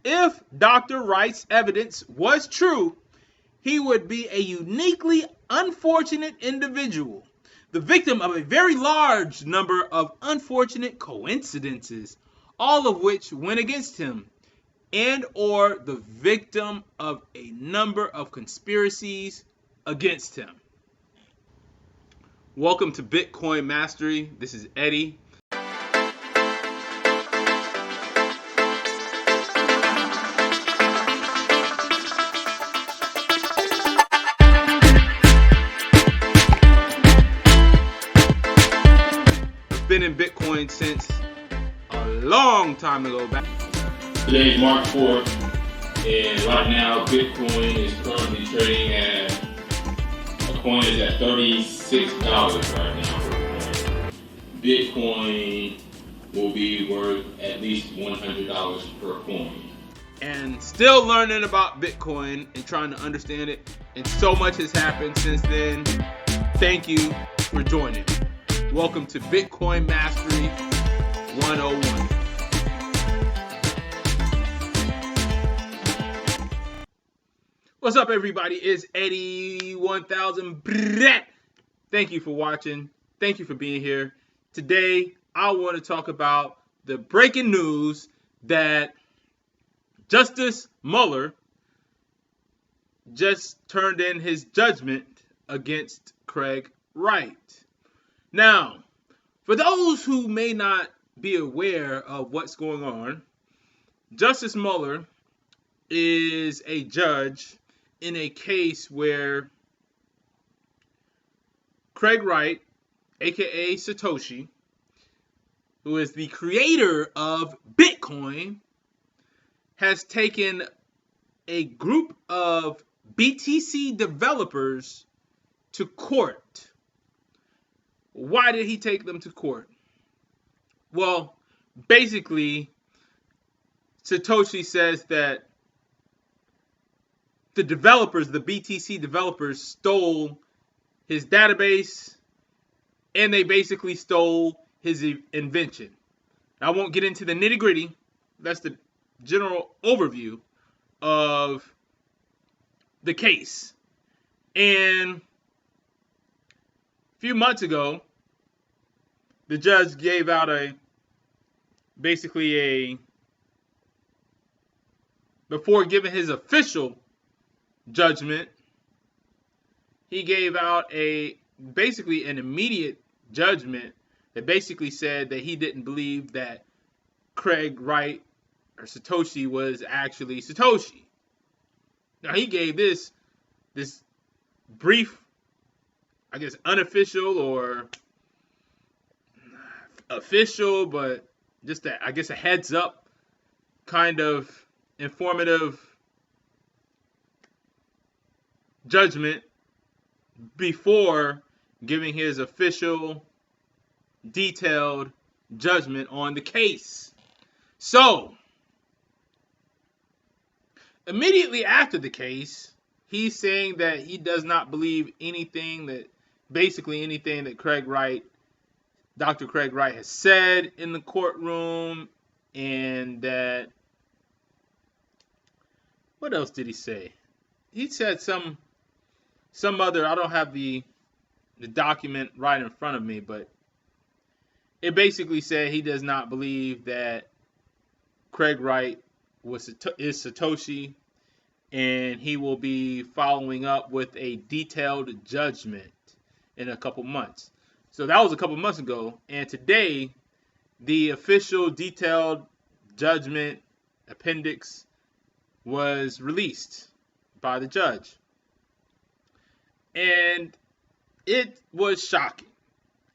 If Dr. Wright's evidence was true, he would be a uniquely unfortunate individual, the victim of a very large number of unfortunate coincidences, all of which went against him, and or the victim of a number of conspiracies against him. Welcome to Bitcoin Mastery. This is Eddie. Been in Bitcoin since a long time ago. Today is March 4th, and right now Bitcoin is currently trading at, a coin is at $36 right now. Bitcoin will be worth at least $100 per coin. And still learning about Bitcoin and trying to understand it, and so much has happened since then. Thank you for joining. Welcome to Bitcoin Mastery 101. What's up, everybody? It's Eddie 1000. Thank you for watching. Thank you for being here. Today, I want to talk about the breaking news that Justice Muller just turned in his judgment against Craig Wright. Now, for those who may not be aware of what's going on, Justice Muller is a judge in a case where Craig Wright, aka Satoshi, who is the creator of Bitcoin, has taken a group of BTC developers to court. Why did he take them to court? Well, basically, Satoshi says that the developers, the BTC developers, stole his database, and they basically stole his invention. I won't get into the nitty-gritty. That's the general overview of the case. And a few months ago, the judge gave out before giving his official judgment, he gave out basically an immediate judgment that basically said that he didn't believe that Craig Wright or Satoshi was actually Satoshi. Now, he gave this brief, I guess, unofficial or official, but just a heads up kind of informative judgment before giving his official detailed judgment on the case. So, immediately after the case, he's saying that he does not believe anything that Dr. Craig Wright has said in the courtroom, and that, what else did he say? He said some other, I don't have the document right in front of me, but it basically said he does not believe that Craig Wright is Satoshi, and he will be following up with a detailed judgment in a couple months. So that was a couple months ago, and today the official detailed judgment appendix was released by the judge. And it was shocking.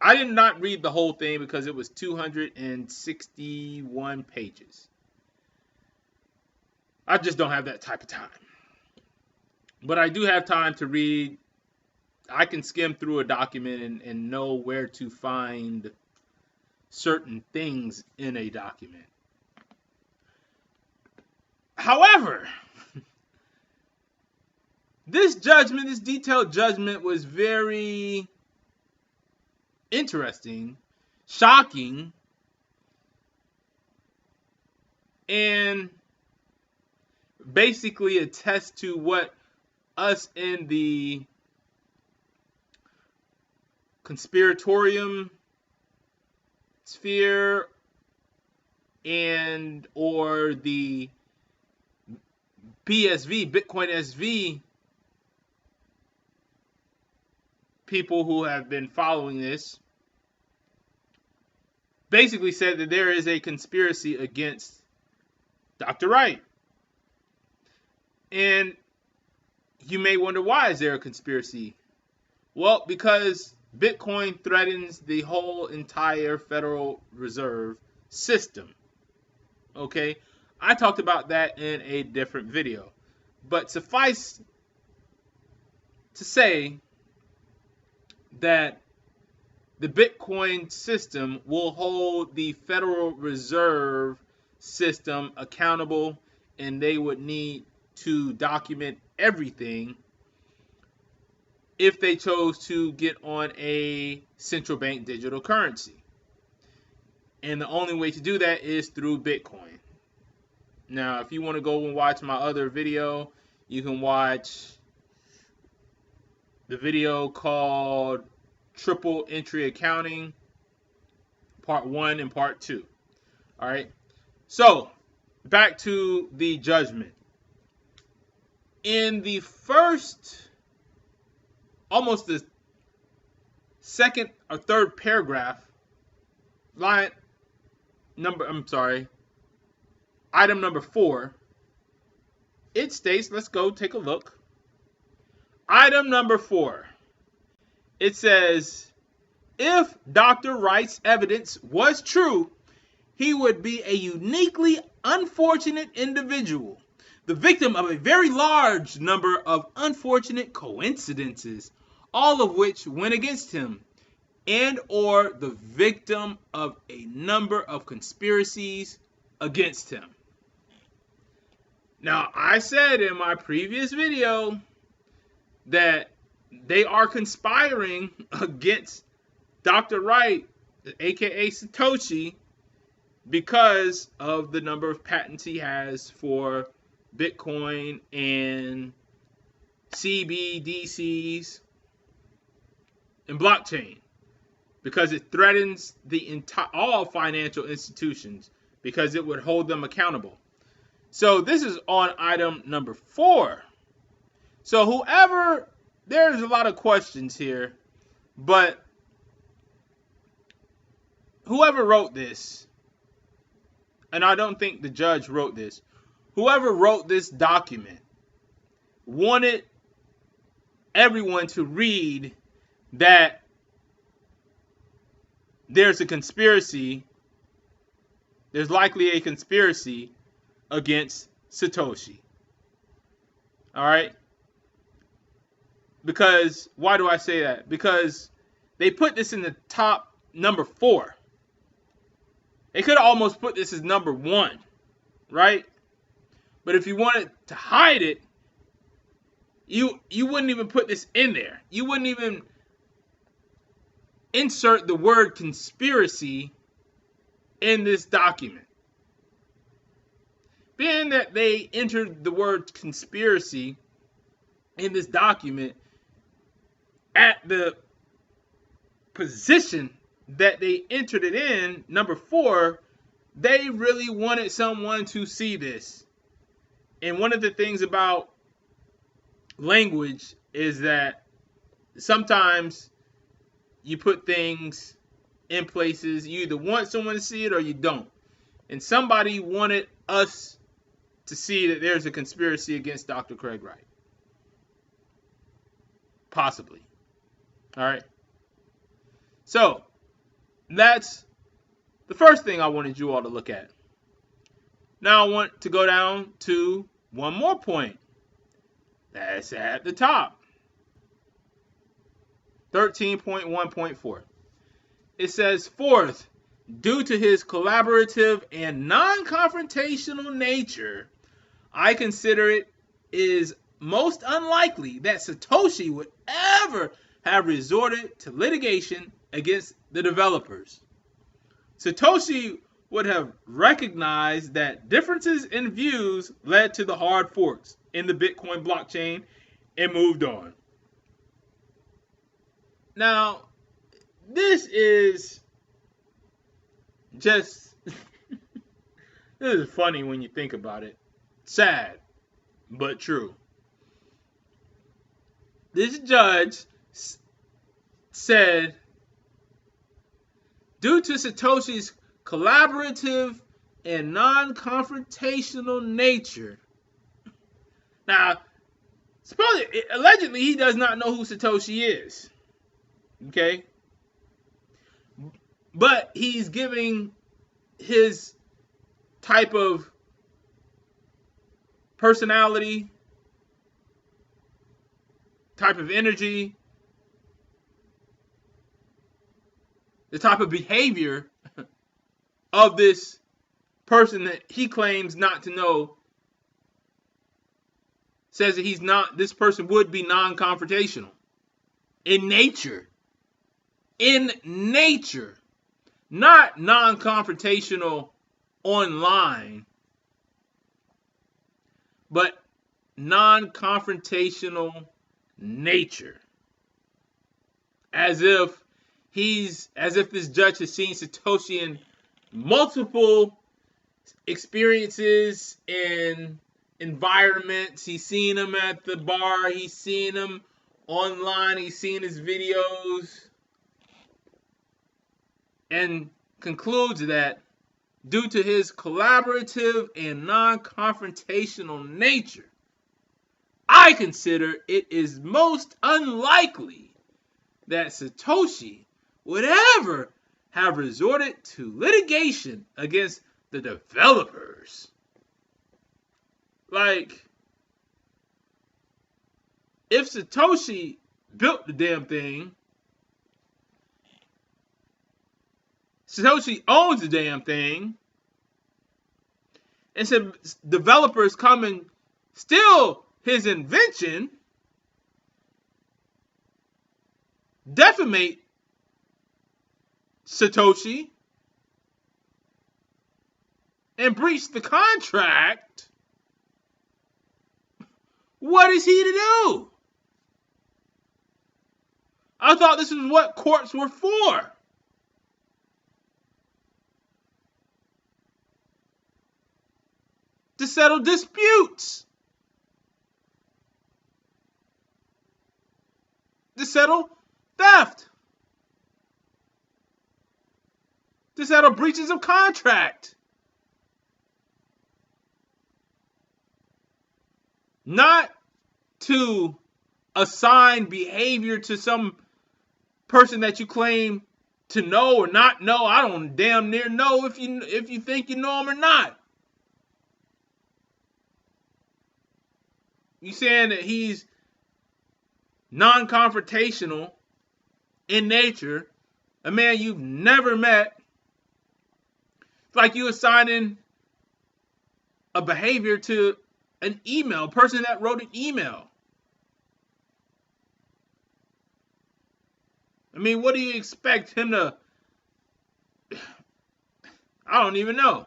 I did not read the whole thing because it was 261 pages. I just don't have that type of time. But I do have time to read. I can skim through a document and know where to find certain things in a document. However, this detailed judgment was very interesting, shocking, and basically attest to what us in the conspiratorium sphere and or the BSV, Bitcoin SV people who have been following this basically said that there is a conspiracy against Dr. Wright. And you may wonder, why is there a conspiracy? Well, because Bitcoin threatens the whole entire Federal Reserve system. Okay? I talked about that in a different video. But suffice to say that the Bitcoin system will hold the Federal Reserve system accountable, and they would need to document everything if they chose to get on a central bank digital currency. And the only way to do that is through Bitcoin. Now, if you want to go and watch my other video, you can watch the video called Triple Entry Accounting, Part 1 and Part 2. All right. So, back to the judgment. In the first, almost the second or third paragraph, item number 4, it states, let's go take a look. Item number 4, it says, if Dr. Wright's evidence was true, he would be a uniquely unfortunate individual, the victim of a very large number of unfortunate coincidences, all of which went against him, and or the victim of a number of conspiracies against him. Now, I said in my previous video that they are conspiring against Dr. Wright, aka Satoshi, because of the number of patents he has for Bitcoin and CBDCs and blockchain, because it threatens the all financial institutions, because it would hold them accountable. So this is on item number 4. So there's a lot of questions here, but whoever wrote this, and I don't think the judge wrote this, whoever wrote this document wanted everyone to read that there's likely a conspiracy against Satoshi. All right? Because, why do I say that? Because they put this in the top number 4. They could have almost put this as number 1, right? But if you wanted to hide it, you wouldn't even put this in there. You wouldn't even insert the word conspiracy in this document. Being that they entered the word conspiracy in this document at the position that they entered it in, number 4, they really wanted someone to see this. And one of the things about language is that sometimes you put things in places, you either want someone to see it or you don't. And somebody wanted us to see that there's a conspiracy against Dr. Craig Wright. Possibly. All right. So, that's the first thing I wanted you all to look at. Now I want to go down to one more point. That's at the top. 13.1.4. It says, fourth, due to his collaborative and non-confrontational nature, I consider it is most unlikely that Satoshi would ever have resorted to litigation against the developers. Satoshi would have recognized that differences in views led to the hard forks in the Bitcoin blockchain and moved on. Now, this is just this is funny when you think about it. Sad, but true. This judge said, due to Satoshi's collaborative and non-confrontational nature. Now, allegedly, he does not know who Satoshi is. Okay? But he's giving his type of personality, type of energy, the type of behavior of this person that he claims not to know, says that this person would be non-confrontational in nature. In nature. Not non-confrontational online, but non-confrontational nature. As if this judge has seen Satoshi in multiple experiences and environments. He's seen him at the bar, he's seen him online, he's seen his videos, and concludes that due to his collaborative and non-confrontational nature, I consider it is most unlikely that Satoshi would ever have resorted to litigation against the developers. Like, if Satoshi built the damn thing, Satoshi owns the damn thing, and some developers come and steal his invention, defamate Satoshi, and breach the contract, what is he to do? I thought this was what courts were for. To settle disputes. To settle theft. To settle breaches of contract. Not to assign behavior to some person that you claim to know or not know. I don't damn near know if you think you know him or not. You saying that he's non-confrontational in nature, a man you've never met. It's like you assigning a behavior to an email, a person that wrote an email. I mean, what do you expect him to... I don't even know.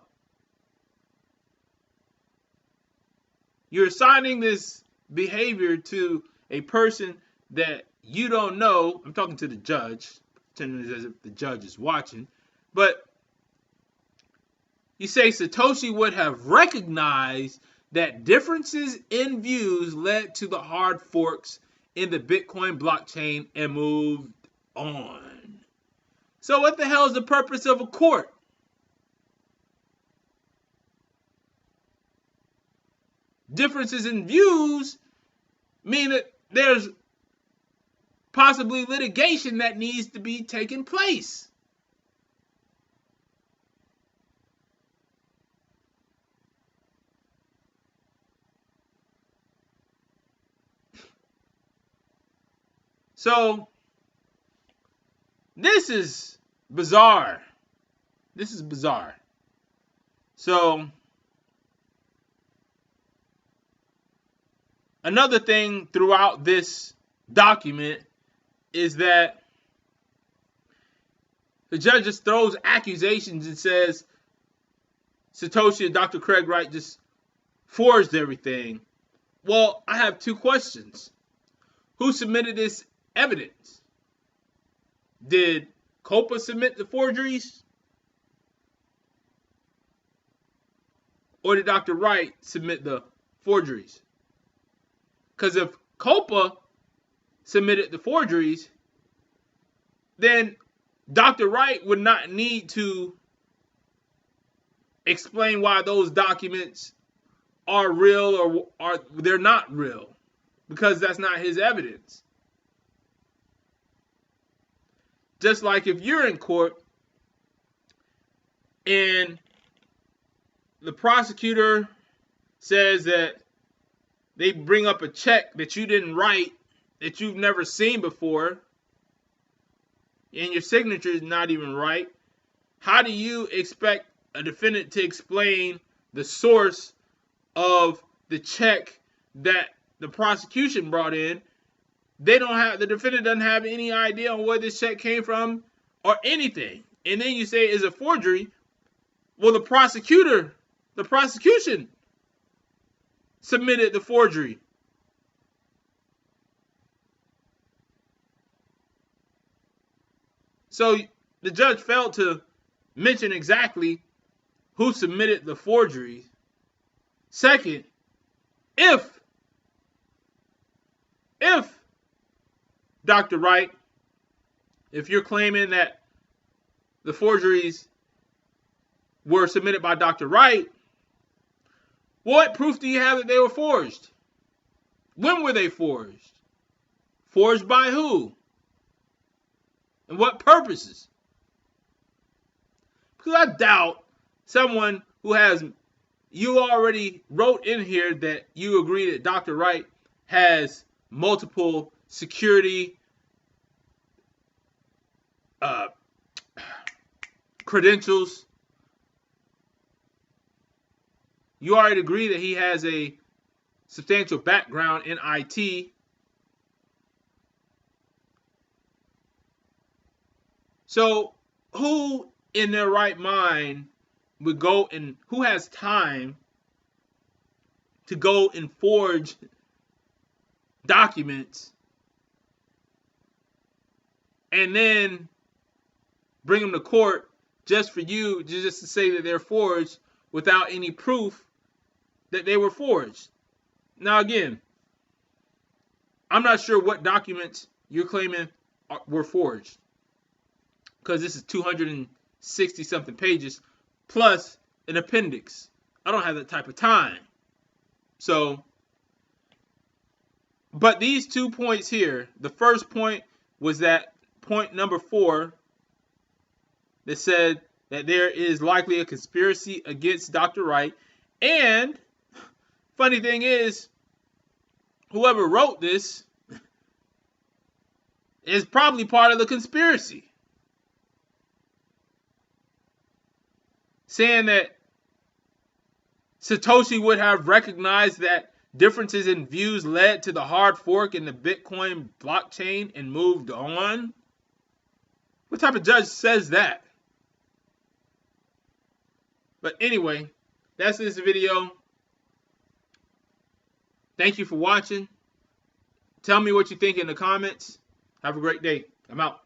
You're assigning this behavior to a person that you don't know. I'm talking to the judge, pretending as if the judge is watching. But you say Satoshi would have recognized that differences in views led to the hard forks in the Bitcoin blockchain and moved on. So what the hell is the purpose of a court? Differences in views mean that there's possibly litigation that needs to be taking place. So, this is bizarre. This is bizarre. So, another thing throughout this document is that the judge just throws accusations and says Satoshi and Dr. Craig Wright just forged everything. Well, I have two questions. Who submitted this evidence? Did Copa submit the forgeries? Or did Dr. Wright submit the forgeries? Because if Copa submitted the forgeries, then Dr. Wright would not need to explain why those documents are real or they're not real, because that's not his evidence. Just like if you're in court and the prosecutor says that they bring up a check that you didn't write, that you've never seen before, and your signature is not even right, how do you expect a defendant to explain the source of the check that the prosecution brought in? The defendant doesn't have any idea on where this check came from or anything. And then you say it's a forgery. Well, the prosecution submitted the forgery. So the judge failed to mention exactly who submitted the forgery. Second, if Dr. Wright, if you're claiming that the forgeries were submitted by Dr. Wright, what proof do you have that they were forged? When were they forged? Forged by who? And what purposes? Because I doubt someone who has, you already wrote in here that you agree that Dr. Wright has multiple security credentials. You already agree that he has a substantial background in IT. So who in their right mind would go and who has time to go and forge documents and then bring them to court just for you, just to say that they're forged without any proof that they were forged? Now again, I'm not sure what documents you're claiming were forged, because this is 260 something pages plus an appendix. I don't have that type of time. So, but these 2 points here, the first point was that point number 4 that said that there is likely a conspiracy against Dr. Wright. And funny thing is, whoever wrote this is probably part of the conspiracy, saying that Satoshi would have recognized that differences in views led to the hard fork in the Bitcoin blockchain and moved on. What type of judge says that? But anyway, that's this video. Thank you for watching. Tell me what you think in the comments. Have a great day. I'm out.